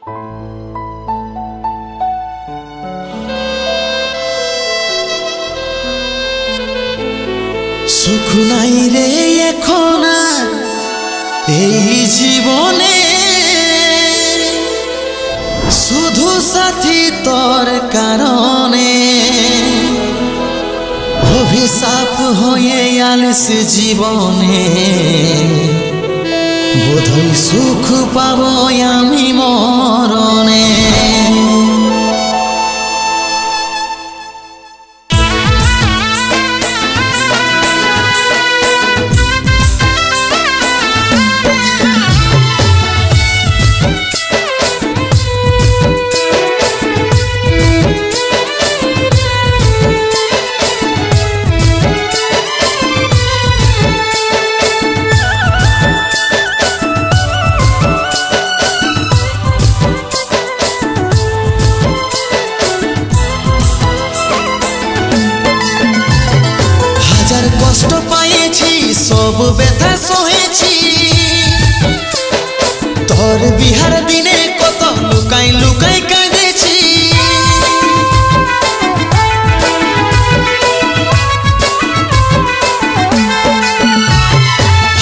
সুখ নাই রে এখন আর এই জীবনে, শুধু সাথী তোর কারণে। অভিশাপ হয়ে আলিস জীবনে, বোধহয় সুখ পাবো আমি মরণে। কষ্ট পাইছি, সব ব্যথা সহেছি, তোর বিহার দিনে কত লুকাই লুকাই কাঁদেছি।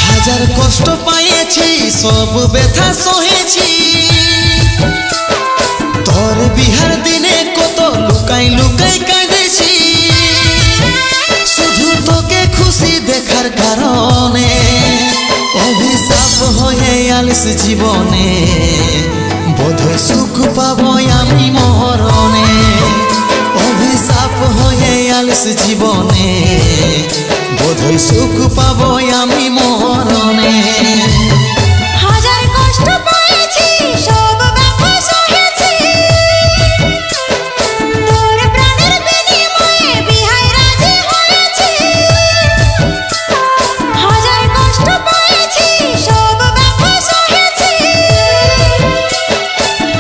হাজার কষ্ট পাইছি, সব ব্যথা সহেছি, তোর বিহার দিনে কত লুকাই লুকাই কাঁদেছি। শুধু তোকে খুশি দেখার কারণে, অভিশাপ হয়ে আলিস জীবনে, বোধহয় সুখ পাবো আমি মরণে। অভিশাপ হয়ে আলিস জীবনে, বোধহয় সুখ পাবো আমি মরণে। হাজার কষ্ট পেয়েছি, সব ব্যথা সহেছি, তোর প্রাণের বিনিময়ে বিহায় রাজি হয়েছি। হাজার কষ্ট পেয়েছি, সব ব্যথা সহেছি,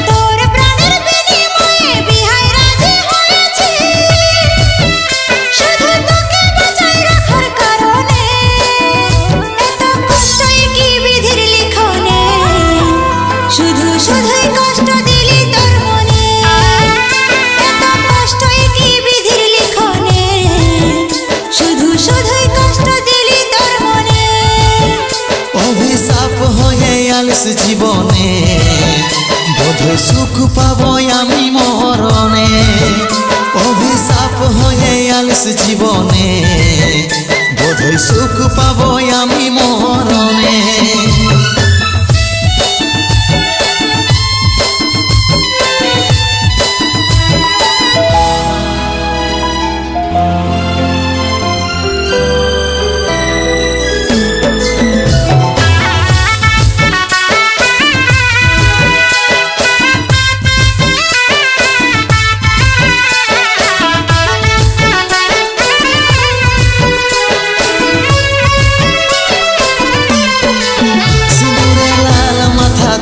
তোর প্রাণের বিনিময়ে বিহায় রাজি হয়েছি। শুধু তোকে বাঁচায় রাখার কারণে, এত কষ্টই কি বিধির লিখনে। শুধু শুধুই কষ্ট দিলি তোর মনে, এত কষ্টই কি বিধির লিখনে। শুধু শুধুই কষ্ট দিলি তোর মনে। অভিশাপ হয়ে আলিস জীবনে, বোধহয় সুখ পাবো আমি মরণে। অভিশাপ হয়ে আলিস জীবনে, বোধহয় সুখ পাবো আমি মরণে।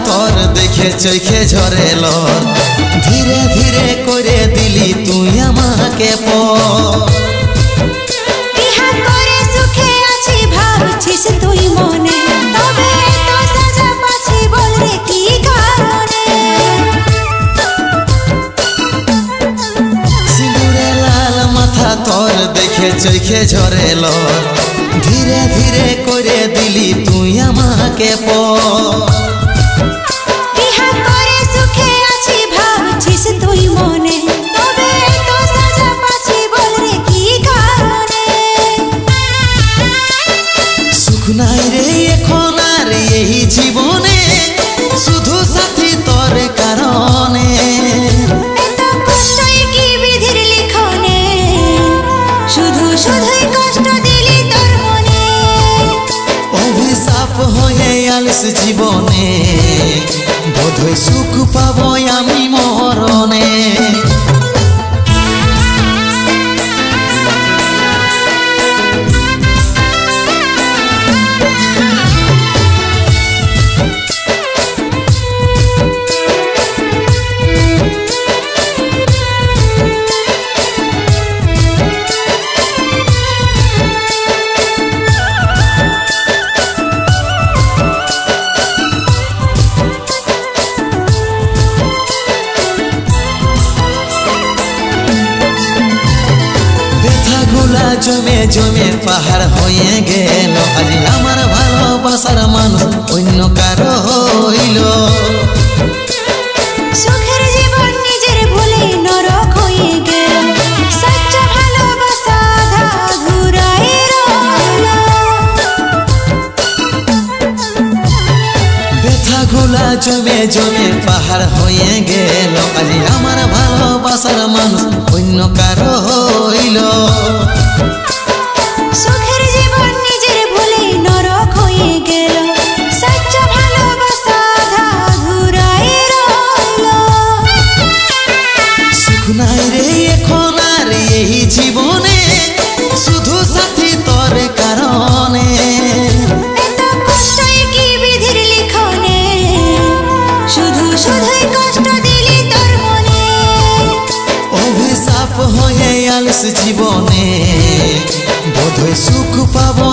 তোর দেখে চোখে ঝরেল, ধীরে ধীরে করে দিলি তুই আমাকে বিহা করে সুখে আছি ভাবছিস তুই মনে, তবে এত সাজা পাচ্ছি বল রে কি কারণে। সিঁদুরে লাল মাথা তোর দেখে চোখে ঝরেল, ধীরে ধীরে করে দিলি তুই আমাকে বিহা করে সুখে আছি ভাবছিস তুই মনে, তবে এত সাজা পাচ্ছি বল রে কি কারণে। সুখ নাই রে এখন আর এই জীবনে, শুধু সাথী তোর কারণে। এত কষ্টই কি বিধির লিখনে, শুধু শুধুই কষ্ট দিলি তোর মনে। অভিশাপ হয়ে আলিস জীবনে, বোধহয় সুখ পাবো আমি মরণে। জমে জমে পাহাড় হয়ে গেল আজ আমার ভালোবাসার মানুষ অন্য কারো হইল সুখের জীবন নিজের ভুলে নরক হয়ে গেল সচ্চা ভালোবাসা আধা ঘুরাই রইল ব্যথাগুলা জমে জমে পাহাড় হয়ে গেল আজ আমার ভালোবাসার মানুষ অন্য কারো হইল সুখের জীবন নিজের ভুলে নরক হয়ে গেল সচ্চা ভালোবাসা আধা ঘুরাই রইল সুখ নাই রে এখন আর এই জীবনে শুধু সাথী তোর কারণে এত কষ্টই কি বিধির লিখনে শুধু শুধুই কষ্ট দিলি তোর মনে অভিশাপ হয়ে আলস জীবনে বোধহয় সুখ পাবো